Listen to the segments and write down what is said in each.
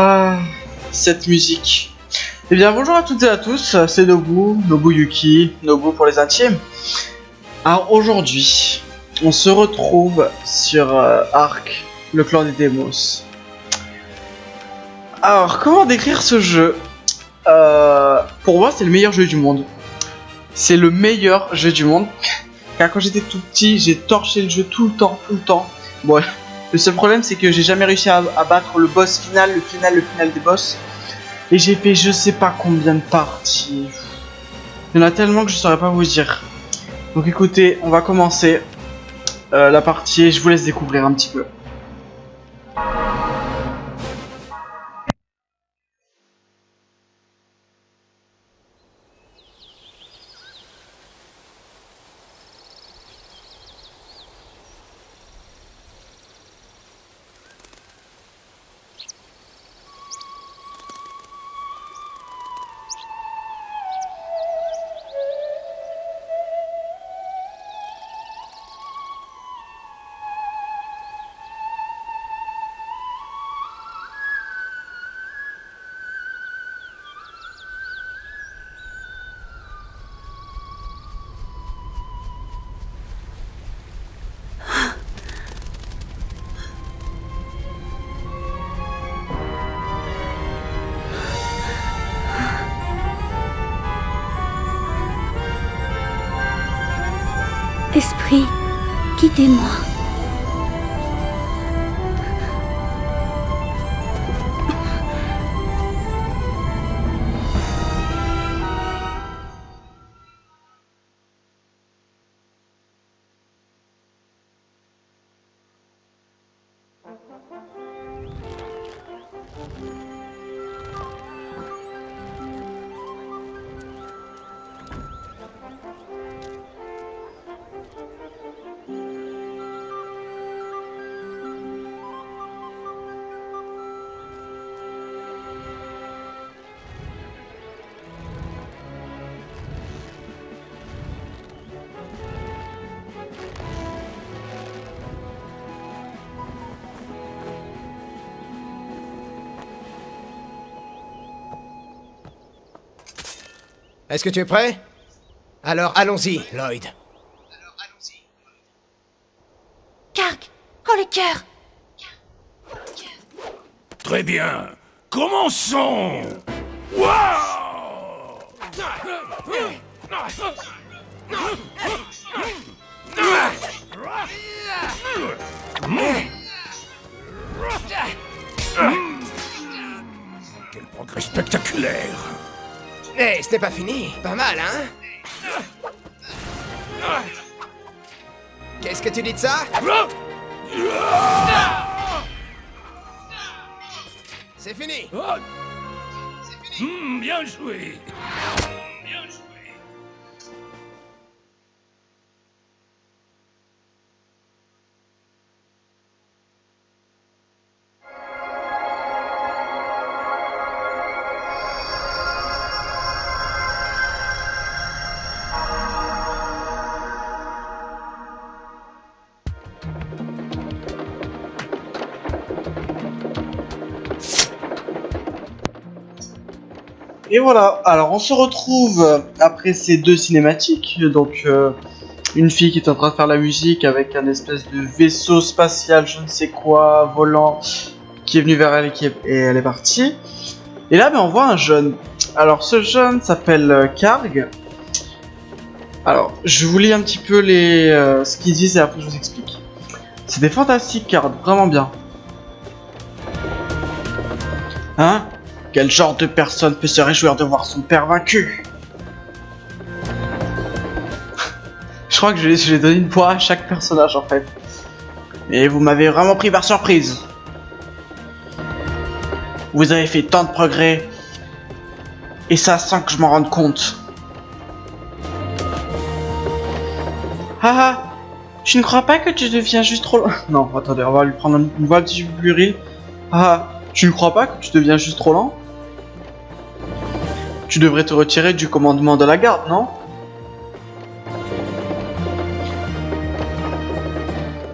Ah, cette musique. Eh bien, bonjour à toutes et à tous, c'est Nobuyuki, Nobu pour les intimes. Alors aujourd'hui, on se retrouve sur Ark, le clan des Démos. Alors, comment décrire ce jeu? Pour moi, c'est le meilleur jeu du monde. C'est le meilleur jeu du monde. Car quand j'étais tout petit, j'ai torché le jeu tout le temps. Bon, le seul problème, c'est que j'ai jamais réussi à battre le boss final, le final des boss. Et j'ai fait je sais pas combien de parties. Il y en a tellement que je saurais pas vous dire. Donc écoutez, on va commencer la partie et je vous laisse découvrir un petit peu. Esprit, guidez-moi. Est-ce que tu es prêt? Alors allons-y, Lloyd. Karg, oh le cœur. Très bien. Commençons. Waouh! Quel progrès spectaculaire! Hé, ce n'est pas fini. Pas mal, hein? Qu'est-ce que tu dis de ça? C'est fini. Bien joué. Et voilà, alors on se retrouve après ces deux cinématiques, donc une fille qui est en train de faire la musique avec un espèce de vaisseau spatial, je ne sais quoi, volant, qui est venu vers elle et elle est partie. Et là, on voit un jeune. Alors ce jeune s'appelle Karg. Alors, je vous lis un petit peu ce qu'ils disent et après je vous explique. C'était fantastique, Karg, vraiment bien. Hein? Quel genre de personne peut se réjouir de voir son père vaincu? Je crois que je vais donner une voix à chaque personnage en fait. Et vous m'avez vraiment pris par surprise. Vous avez fait tant de progrès. Et ça sans que je m'en rende compte. Haha, je ne crois pas que tu deviens juste trop... Non, attendez, on va lui prendre une voix un petit peu plus rire. Haha, tu ne crois pas que tu deviens juste trop lent? Tu devrais te retirer du commandement de la garde, non?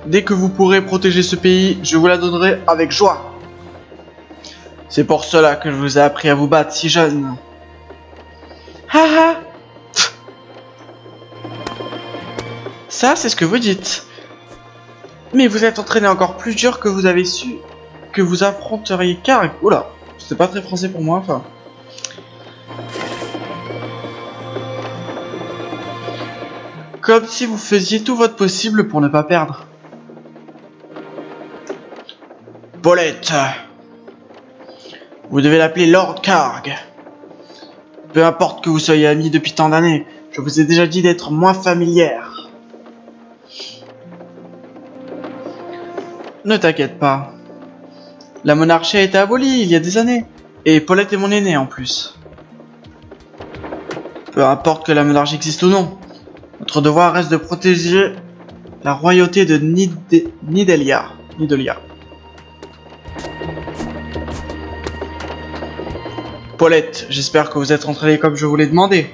Dès que vous pourrez protéger ce pays, je vous la donnerai avec joie. C'est pour cela que je vous ai appris à vous battre si jeune. Haha. Ça, c'est ce que vous dites. Mais vous êtes entraîné encore plus dur que vous avez su que vous affronteriez Karg. Oula, c'était pas très français pour moi, enfin. Comme si vous faisiez tout votre possible pour ne pas perdre. Paulette. Vous devez l'appeler Lord Karg. Peu importe que vous soyez amis depuis tant d'années, je vous ai déjà dit d'être moins familière. Ne t'inquiète pas. La monarchie a été abolie il y a des années. Et Paulette est mon aînée en plus. Peu importe que la monarchie existe ou non, notre devoir reste de protéger la royauté de Nidalia. Paulette, j'espère que vous êtes entraînée comme je vous l'ai demandé.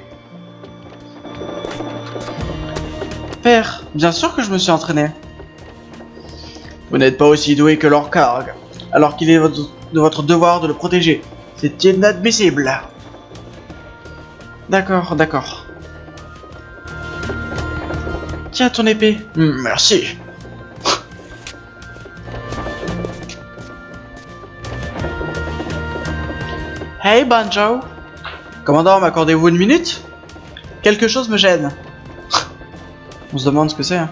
Père, bien sûr que je me suis entraîné. Vous n'êtes pas aussi doué que Lord Karg, alors qu'il est de votre devoir de le protéger. C'est inadmissible. D'accord, d'accord. Tiens ton épée. Merci. Hey Banjo. Commandant, m'accordez-vous une minute? Quelque chose me gêne. On se demande ce que c'est, hein.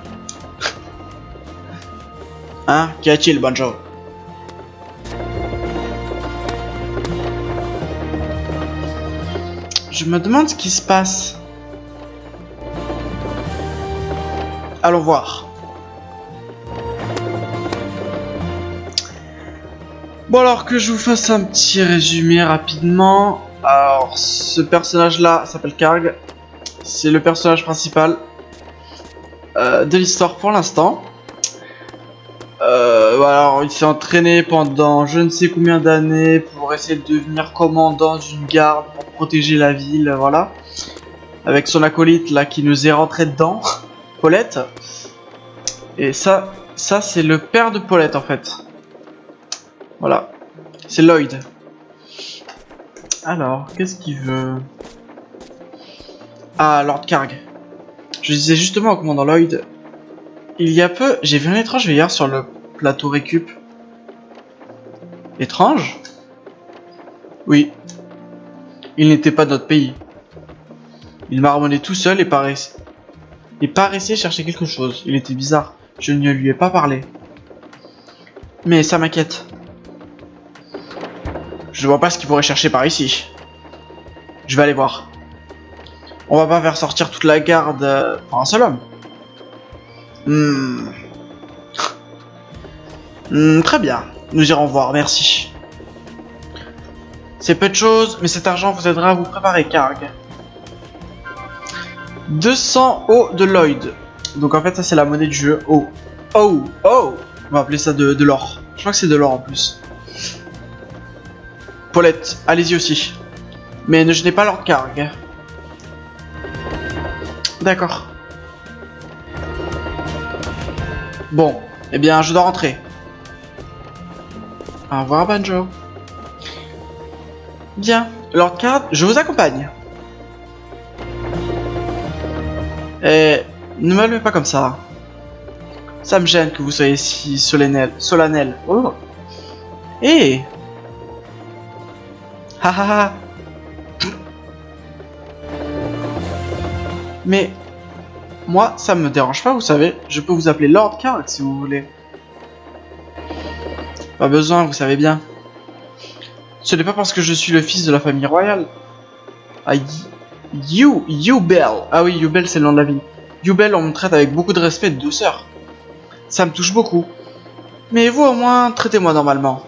Hein? Qu'y a-t-il, Banjo? Je me demande ce qui se passe. Allons voir. Bon, alors que je vous fasse un petit résumé rapidement. Alors, ce personnage-là s'appelle Karg. C'est le personnage principal de l'histoire pour l'instant. Alors, il s'est entraîné pendant je ne sais combien d'années pour essayer de devenir commandant d'une garde pour protéger la ville, voilà. Avec son acolyte là qui nous est rentré dedans, Paulette. Et ça c'est le père de Paulette en fait. Voilà, c'est Lloyd. Alors, qu'est-ce qu'il veut? Ah, Lord Karg. Je disais justement au commandant Lloyd, il y a peu, j'ai vu un étrange veilleur sur le plateau récup. Étrange? Oui. Il n'était pas de notre pays. Il marmonnait tout seul et paraissait chercher quelque chose. Il était bizarre. Je ne lui ai pas parlé. Mais ça m'inquiète. Je vois pas ce qu'il pourrait chercher par ici. Je vais aller voir. On va pas faire sortir toute la garde pour un seul homme. Très bien. Nous irons voir, merci. C'est peu de choses, mais cet argent vous aidera à vous préparer, Karg. 200 O de Lloyd. Donc en fait, ça c'est la monnaie du jeu. O. Oh, oh. On va appeler ça de l'or. Je crois que c'est de l'or en plus. Paulette, allez-y aussi. Mais ne gênez pas Lord Karg. D'accord. Bon, eh bien, je dois rentrer. Au revoir, Banjo. Bien, Lord Karg, je vous accompagne. Et ne me levez pas comme ça. Ça me gêne que vous soyez si solennel. Oh. Eh. Ha ha ha. Mais moi, ça me dérange pas, vous savez. Je peux vous appeler Lord Karg si vous voulez. Pas besoin, vous savez bien. Ce n'est pas parce que je suis le fils de la famille royale. Ah, Yubel. Ah oui, Yubel, c'est le nom de la ville. Yubel, on me traite avec beaucoup de respect et de douceur. Ça me touche beaucoup. Mais vous, au moins, traitez-moi normalement.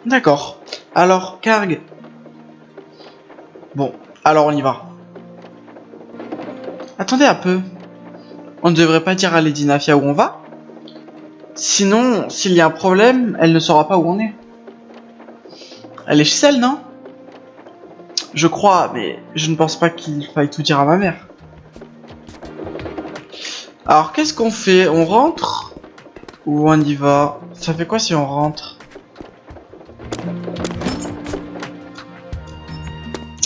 D'accord. Alors, Karg. Bon, alors on y va. Attendez un peu. On ne devrait pas dire à Lady Nafia où on va? Sinon, s'il y a un problème, elle ne saura pas où on est. Elle est chez elle, non? Je crois, mais je ne pense pas qu'il faille tout dire à ma mère. Alors, qu'est-ce qu'on fait? On rentre? Ou on y va? Ça fait quoi si on rentre?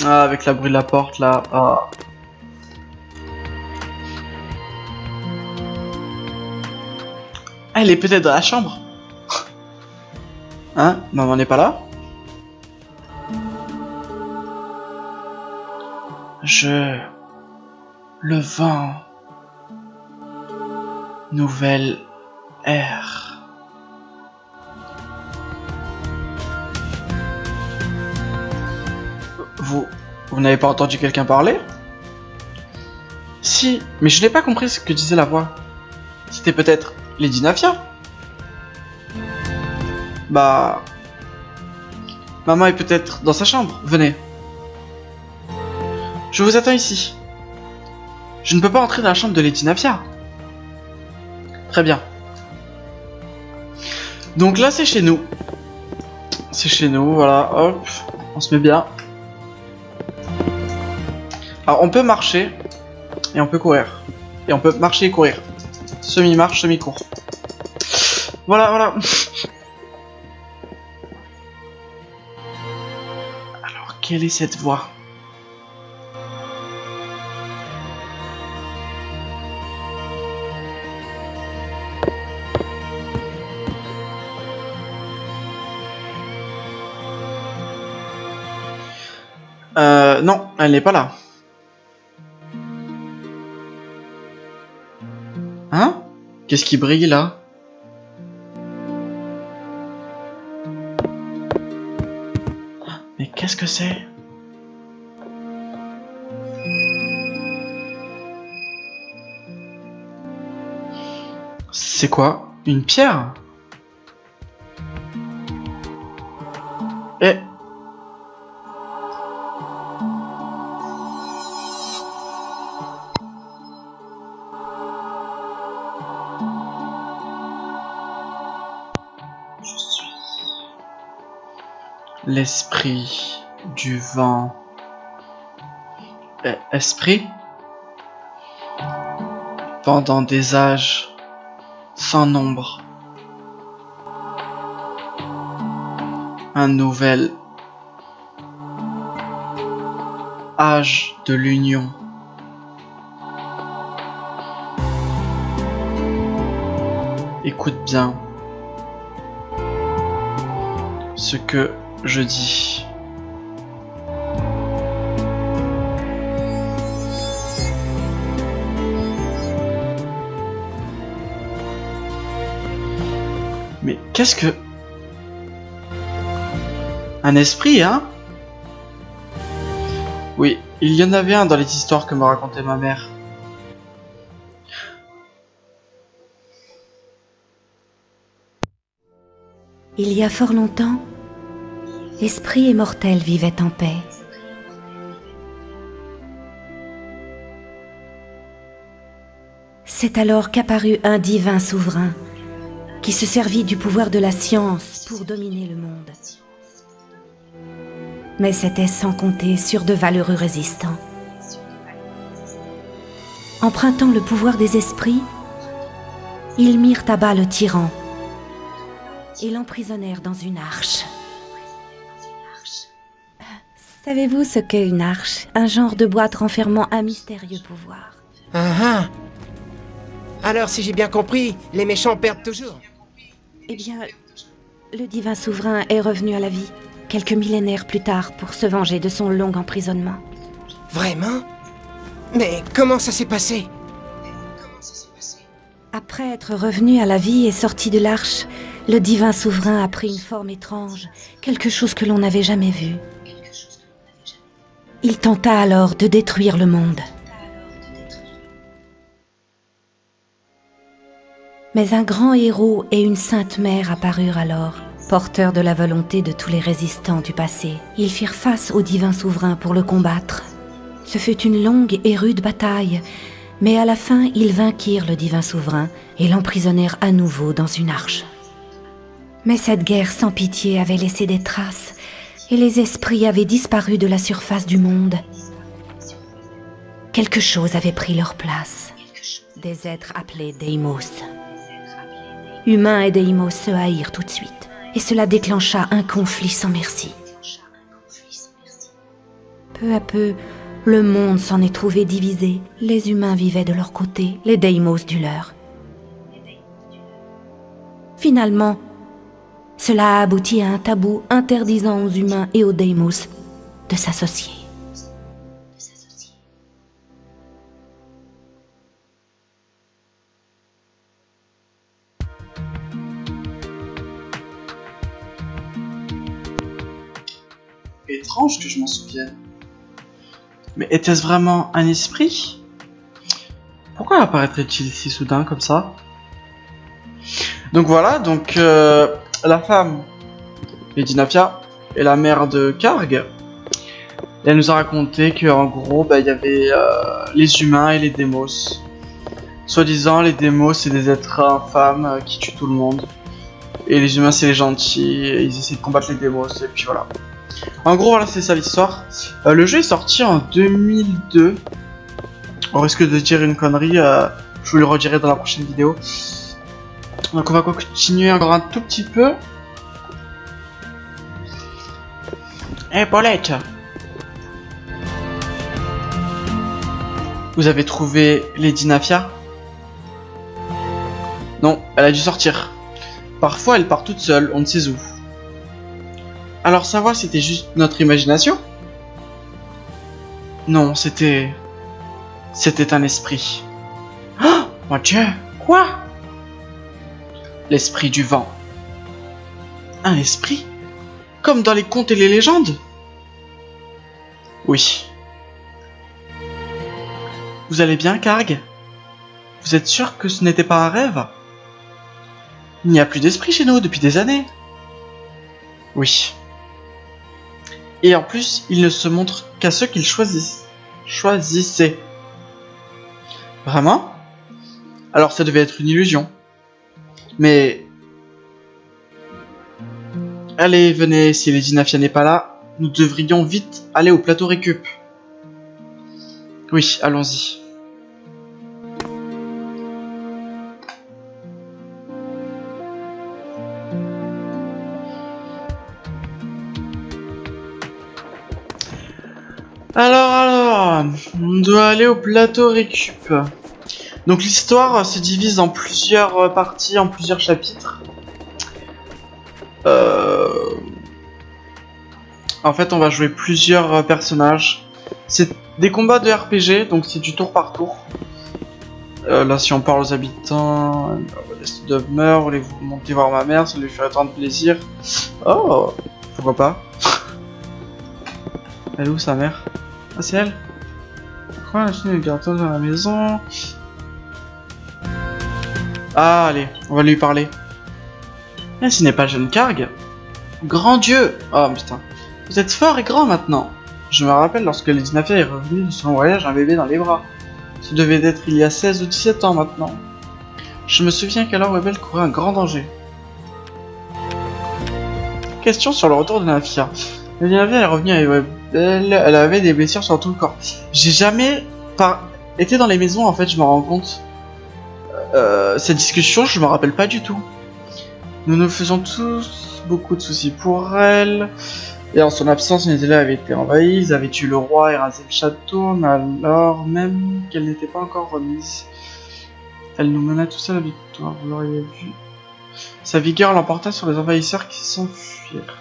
Ah, avec la bruit de la porte, là. Ah. Elle est peut-être dans la chambre. Hein? Maman n'est pas là? Le vent. Nouvelle ère. Vous n'avez pas entendu quelqu'un parler? Si, mais je n'ai pas compris ce que disait la voix. C'était peut-être Lady Nafia? Bah... Maman est peut-être dans sa chambre, venez. Je vous attends ici. Je ne peux pas entrer dans la chambre de Lady Nafia. Très bien. Donc là, c'est chez nous. C'est chez nous, voilà, hop. On se met bien. Alors, on peut marcher. Et on peut courir. Et on peut marcher et courir. Semi-marche, semi-cours. Voilà, voilà. Alors, quelle est cette voix? Non, elle n'est pas là. Hein? Qu'est-ce qui brille là? Mais qu'est-ce que c'est? C'est quoi? Une pierre? Eh? L'esprit du vent. Esprit? Pendant des âges sans nombre. Un nouvel âge de l'union. Écoute bien ce que je dis. Mais qu'est-ce que... Un esprit, hein? Oui, il y en avait un dans les histoires que me racontait ma mère. Il y a fort longtemps, esprit et mortel vivaient en paix. C'est alors qu'apparut un divin souverain qui se servit du pouvoir de la science pour dominer le monde. Mais c'était sans compter sur de valeureux résistants. Empruntant le pouvoir des esprits, ils mirent à bas le tyran et l'emprisonnèrent dans une arche. Savez-vous ce qu'est une arche? Un genre de boîte renfermant un mystérieux pouvoir. Ah. Alors, si j'ai bien compris, les méchants perdent toujours. Eh bien, le divin souverain est revenu à la vie, quelques millénaires plus tard, pour se venger de son long emprisonnement. Vraiment? Mais comment ça s'est passé? Après être revenu à la vie et sorti de l'arche, le divin souverain a pris une forme étrange, quelque chose que l'on n'avait jamais vu. Il tenta alors de détruire le monde. Mais un grand héros et une sainte mère apparurent alors, porteurs de la volonté de tous les résistants du passé. Ils firent face au divin souverain pour le combattre. Ce fut une longue et rude bataille, mais à la fin, ils vainquirent le divin souverain et l'emprisonnèrent à nouveau dans une arche. Mais cette guerre sans pitié avait laissé des traces, et les esprits avaient disparu de la surface du monde. Quelque chose avait pris leur place. Des êtres appelés Deimos. Humains et Deimos se haïrent tout de suite, et cela déclencha un conflit sans merci. Peu à peu, le monde s'en est trouvé divisé. Les humains vivaient de leur côté, les Deimos du leur. Finalement, cela a abouti à un tabou interdisant aux humains et aux Deimos de s'associer. Étrange que je m'en souvienne. Mais était-ce vraiment un esprit? Pourquoi apparaîtrait-il si soudain comme ça? Donc voilà, la femme, Lady Nafia, est la mère de Karg. Et elle nous a raconté qu'en gros, il y avait les humains et les démos. Soi-disant, les démos, c'est des êtres infâmes qui tuent tout le monde. Et les humains, c'est les gentils, et ils essaient de combattre les démos, et puis voilà. En gros, voilà, c'est ça l'histoire. Le jeu est sorti en 2002. On risque de dire une connerie, je vous le redirai dans la prochaine vidéo. Donc on va continuer encore un tout petit peu. Hey Paulette, vous avez trouvé Lady Nafia? Non, elle a dû sortir. Parfois elle part toute seule, on ne sait où. Alors sa voix, c'était juste notre imagination? Non, c'était un esprit. Oh mon Dieu, quoi? L'esprit du vent. Un esprit? Comme dans les contes et les légendes? Oui. Vous allez bien, Karg? Vous êtes sûr que ce n'était pas un rêve? Il n'y a plus d'esprit chez nous depuis des années. Oui. Et en plus, il ne se montre qu'à ceux qu'il choisissait. Vraiment? Alors ça devait être une illusion. Mais... Allez, venez, si Lady Nafia n'est pas là, nous devrions vite aller au plateau récup. Oui, allons-y. Alors, on doit aller au plateau récup. Donc l'histoire se divise en plusieurs parties, en plusieurs chapitres. En fait, on va jouer plusieurs personnages. C'est des combats de RPG, donc c'est du tour par tour. Là, si on parle aux habitants, l'est demeure, voulez-vous monter voir ma mère, ça lui ferait tant de plaisir. Oh, pourquoi pas. Elle est où sa mère? Ah, c'est elle? Quoi, la chaîne est bientôt dans la maison. Ah, allez, on va lui parler. Mais ce n'est pas jeune Karg. Grand Dieu! Oh putain. Vous êtes fort et grand maintenant. Je me rappelle lorsque Lady Nafia est revenue de son voyage un bébé dans les bras. Ce devait être il y a 16 ou 17 ans maintenant. Je me souviens qu'alors Rebelle courait un grand danger. Question sur le retour de Nafia. Lady Nafia est revenue avec Rebelle, elle avait des blessures sur tout le corps. J'ai jamais été dans les maisons en fait, je me rends compte. Cette discussion, je me rappelle pas du tout. Nous nous faisons tous beaucoup de soucis pour elle. Et en son absence, les élèves avaient été envahis, ils avaient tué le roi et rasé le château, mais alors même qu'elle n'était pas encore remise. Elle nous mena tous à la victoire, vous l'auriez vu. Sa vigueur l'emporta sur les envahisseurs qui s'enfuirent.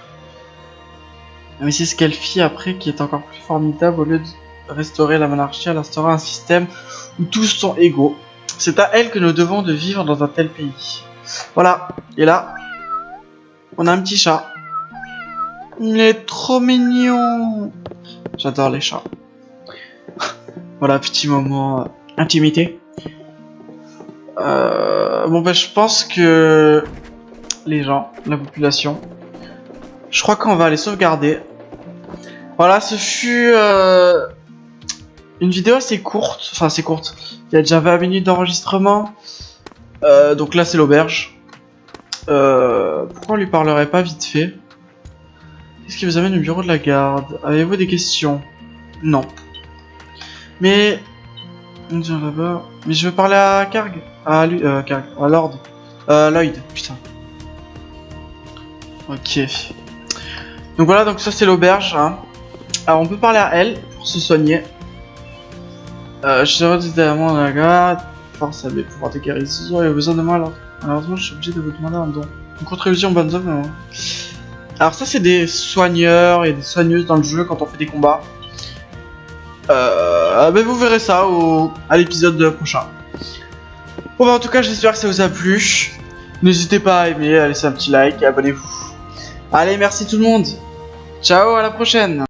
Mais c'est ce qu'elle fit après qui est encore plus formidable. Au lieu de restaurer la monarchie, elle instaura un système où tous sont égaux. C'est à elle que nous devons de vivre dans un tel pays. Voilà, et là, On a un petit chat. Il est trop mignon. J'adore les chats. Voilà, petit moment intimité. Bon bah je pense que les gens, la population, je crois qu'on va les sauvegarder. Voilà, ce fut une vidéo assez courte. Enfin assez courte. Il y a déjà 20 minutes d'enregistrement. Donc là c'est l'auberge. Pourquoi on lui parlerait pas vite fait? Qu'est-ce qui vous amène au bureau de la garde? Avez-vous des questions? Non. Mais... on dirait là-bas... Mais je veux parler à Karg. À lui... Karg. À Lord. Lloyd. Putain. Ok. Donc voilà, donc ça c'est l'auberge. Hein. Alors on peut parler à elle pour se soigner. Je serai évidemment dans la garde. Force à mes pouvoirs de guérison. Il a besoin de moi alors. Malheureusement, je suis obligé de vous demander un don. Une contribution bonne œuvre, mais... Alors ça c'est des soigneurs et des soigneuses dans le jeu quand on fait des combats. Mais vous verrez ça à l'épisode prochain. Bon bah en tout cas j'espère que ça vous a plu. N'hésitez pas à aimer, à laisser un petit like et abonnez-vous. Allez merci tout le monde. Ciao, à la prochaine.